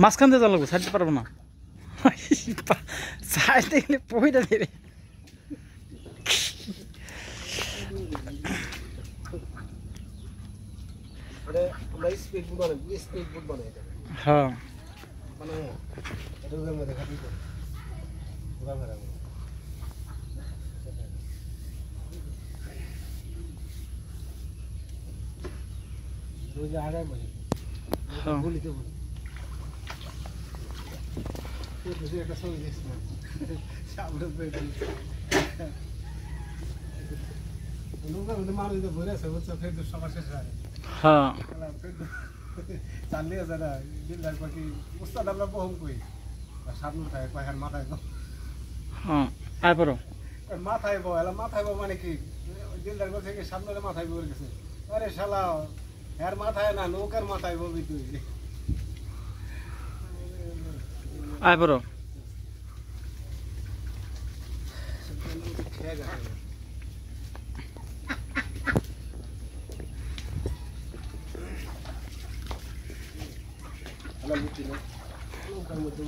মাঝখান দিয়ে যাওয়া লাগবে, ছাড়তে পারবো না। ছাড়তে গেলে পয়টা দেবে। হ্যাঁ হ্যাঁ চালিয়ে যারা দিলদার পাখি উস্তাদ আমরা বহুম কই সামনে থাকে পাখার মাথায় হ্যাঁ আয় পড়ো মাথায় বউ এলা মাথায় বউ মানে কি দিলদার পাখি থেকে সামনে মাথায় বউ গেছে আরে শালা এর মাথায় না নৌকার মাথায় ববি তুই আয় পড়ো নৌকার মধ্যে